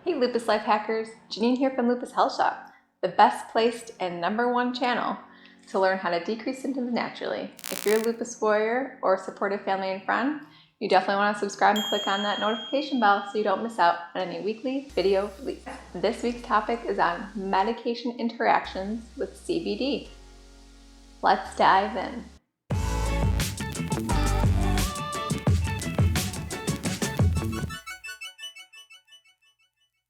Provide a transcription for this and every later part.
Hey Lupus Life Hackers, Janeen here from Lupus Health Shop, the best placed and #1 channel to learn how to decrease symptoms naturally. If you're a lupus warrior or support a family and friend, you definitely want to subscribe and click on that notification bell so you don't miss out on any weekly video release. This week's topic is on medication interactions with CBD. Let's dive in.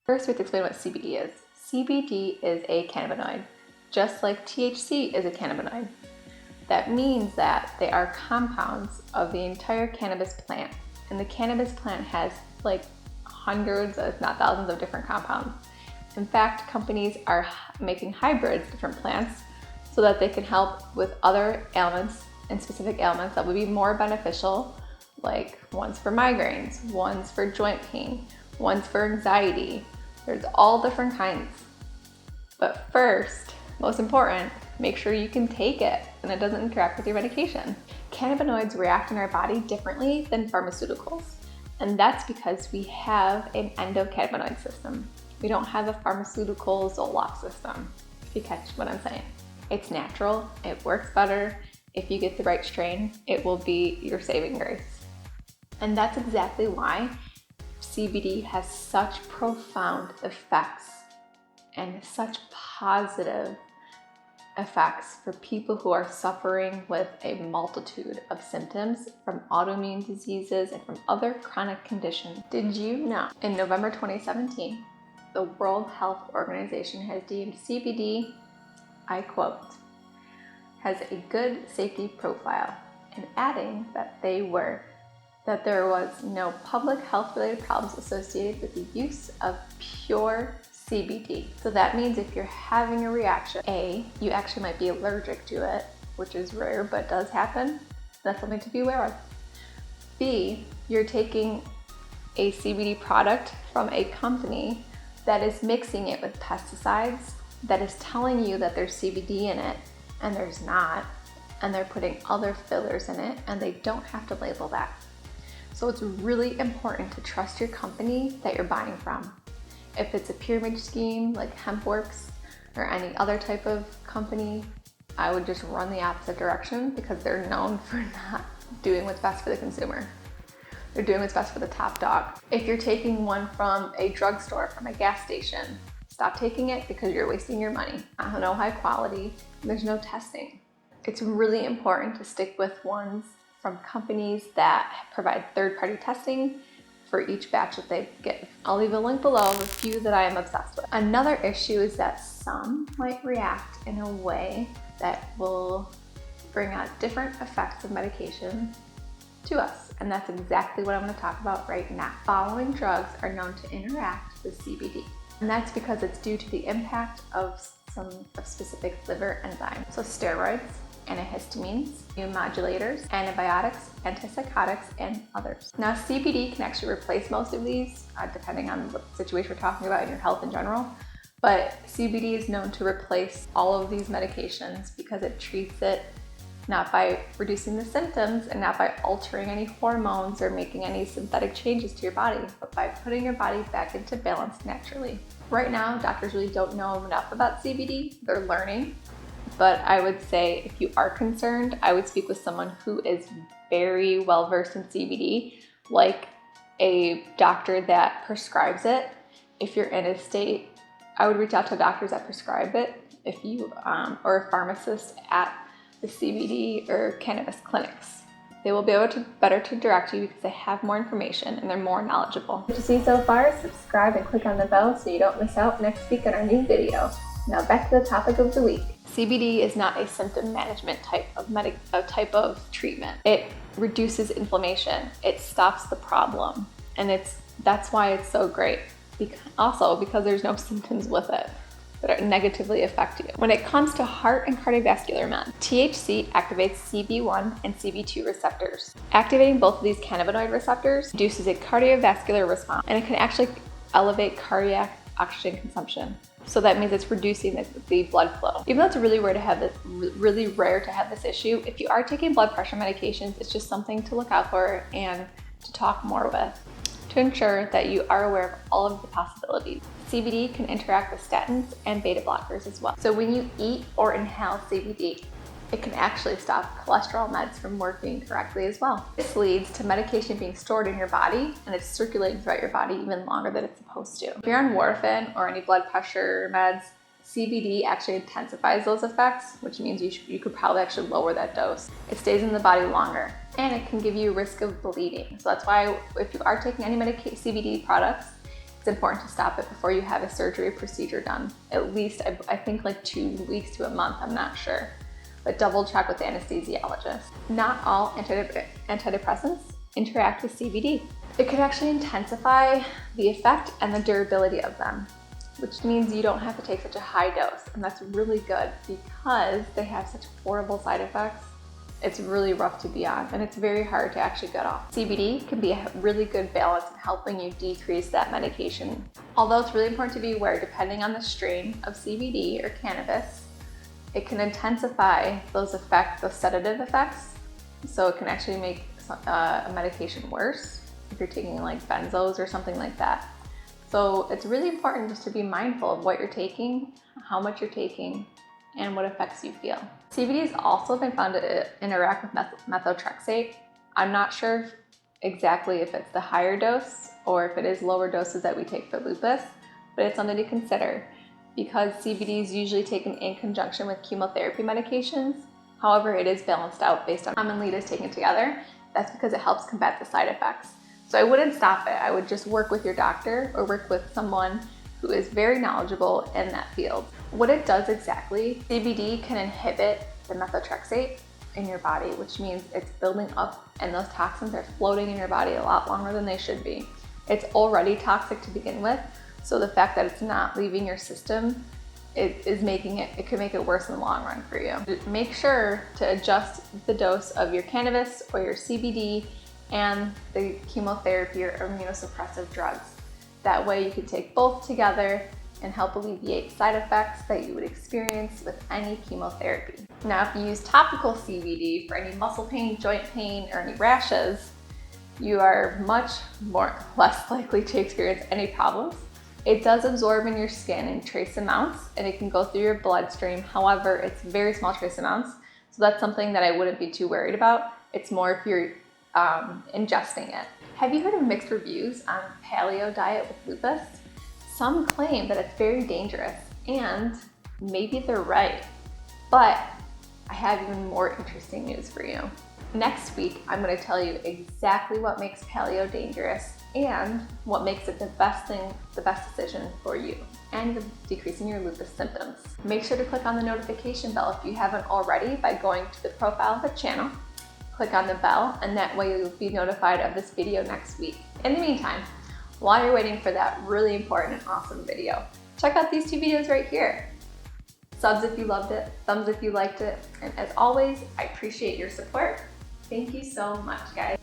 First, we have to explain what CBD is. CBD is a cannabinoid, just like THC is a cannabinoid. That means that they are compounds of the entire cannabis plant. And the cannabis plant has like hundreds, if not thousands, of different compounds. In fact, companies are making hybrids of different plants so that they can help with other ailments and specific ailments that would be more beneficial, like one's for migraines, one's for joint pain, one's for anxiety. There's all different kinds. But first, most important, make sure you can take it and it doesn't interact with your medication. Cannabinoids react in our body differently than pharmaceuticals. And that's because we have an endocannabinoid system. We don't have a pharmaceutical Zoloft system, if you catch what I'm saying. It's natural, it works better. If you get the right strain, it will be your saving grace. And that's exactly why CBD has such profound effects and such positive effects for people who are suffering with a multitude of symptoms from autoimmune diseases and from other chronic conditions. Did you know in November 2017, the World Health Organization has deemed CBD, I quote, has a good safety profile, and adding that there was no public health related problems associated with the use of pure CBD. So that means if you're having a reaction, A, you actually might be allergic to it, which is rare but does happen. That's something to be aware of. B, you're taking a CBD product from a company that is mixing it with pesticides, that is telling you that there's CBD in it, and there's not, and they're putting other fillers in it, and they don't have to label that. So it's really important to trust your company that you're buying from. If it's a pyramid scheme like HempWorks or any other type of company, I would just run the opposite direction because they're known for not doing what's best for the consumer. They're doing what's best for the top dog. If you're taking one from a drugstore, from a gas station, stop taking it because you're wasting your money. No high quality, there's no testing. It's really important to stick with ones from companies that provide third-party testing for each batch that they give. I'll leave a link below of a few that I am obsessed with. Another issue is that some might react in a way that will bring out different effects of medication to us. And that's exactly what I'm going to talk about right now. Following drugs are known to interact with CBD. And that's because it's due to the impact of some specific liver enzymes. So steroids, antihistamines, immunomodulators, antibiotics, antipsychotics, and others. Now CBD can actually replace most of these, depending on what situation we're talking about in your health in general, but CBD is known to replace all of these medications because it treats it not by reducing the symptoms and not by altering any hormones or making any synthetic changes to your body, but by putting your body back into balance naturally. Right now, doctors really don't know enough about CBD. They're learning. But I would say if you are concerned, I would speak with someone who is very well versed in CBD, like a doctor that prescribes it. If you're in a state, I would reach out to doctors that prescribe it, if you or a pharmacist at the CBD or cannabis clinics. They will be able to better to direct you because they have more information and they're more knowledgeable. What you see so far, subscribe and click on the bell so you don't miss out next week on our new video. Now back to the topic of the week. CBD is not a symptom management type of treatment. It reduces inflammation. It stops the problem, and that's why it's so great. Also because there's no symptoms with it that negatively affect you. When it comes to heart and cardiovascular meds, THC activates CB1 and CB2 receptors. Activating both of these cannabinoid receptors induces a cardiovascular response, and it can actually elevate cardiac oxygen consumption. So that means it's reducing the blood flow. Even though it's really rare to have this issue, if you are taking blood pressure medications, it's just something to look out for and to talk more with. to ensure that you are aware of all of the possibilities. CBD can interact with statins and beta blockers as well. So when you eat or inhale CBD, it can actually stop cholesterol meds from working correctly as well. This leads to medication being stored in your body and it's circulating throughout your body even longer than it's supposed to. If you're on warfarin or any blood pressure meds, CBD actually intensifies those effects, which means you could probably actually lower that dose. It stays in the body longer and it can give you a risk of bleeding. So that's why if you are taking any CBD products, it's important to stop it before you have a surgery or procedure done. At least, I think like 2 weeks to a month, I'm not sure. But double check with the anesthesiologist. Not all antidepressants interact with CBD. It could actually intensify the effect and the durability of them, which means you don't have to take such a high dose. And that's really good because they have such horrible side effects. It's really rough to be on and it's very hard to actually get off. CBD can be a really good balance in helping you decrease that medication. Although it's really important to be aware, depending on the strain of CBD or cannabis, it can intensify those effects, those sedative effects. So it can actually make a medication worse if you're taking like benzos or something like that. So it's really important just to be mindful of what you're taking, how much you're taking, and what effects you feel. CBD has also been found to interact with methotrexate. I'm not sure exactly if it's the higher dose or if it is lower doses that we take for lupus, but it's something to consider because CBD is usually taken in conjunction with chemotherapy medications. However, it is balanced out based on commonly it is taken together. That's because it helps combat the side effects. So I wouldn't stop it. I would just work with your doctor or work with someone who is very knowledgeable in that field. What it does exactly, CBD can inhibit the methotrexate in your body, which means it's building up and those toxins are floating in your body a lot longer than they should be. It's already toxic to begin with, so the fact that it's not leaving your system, it could make it worse in the long run for you. Make sure to adjust the dose of your cannabis or your CBD and the chemotherapy or immunosuppressive drugs. That way you can take both together and help alleviate side effects that you would experience with any chemotherapy. Now, if you use topical CBD for any muscle pain, joint pain, or any rashes, you are much less likely to experience any problems. It does absorb in your skin in trace amounts and it can go through your bloodstream. However, it's very small trace amounts. So that's something that I wouldn't be too worried about. It's more if you're ingesting it. Have you heard of mixed reviews on paleo diet with lupus? Some claim that it's very dangerous and maybe they're right, but I have even more interesting news for you. Next week, I'm going to tell you exactly what makes paleo dangerous and what makes it the best decision for you and decreasing your lupus symptoms. Make sure to click on the notification bell if you haven't already by going to the profile of the channel. Click on the bell and that way you'll be notified of this video next week. In the meantime, while you're waiting for that really important and awesome video, check out these 2 videos right here. Subs if you loved it, thumbs if you liked it, and as always, I appreciate your support. Thank you so much, guys.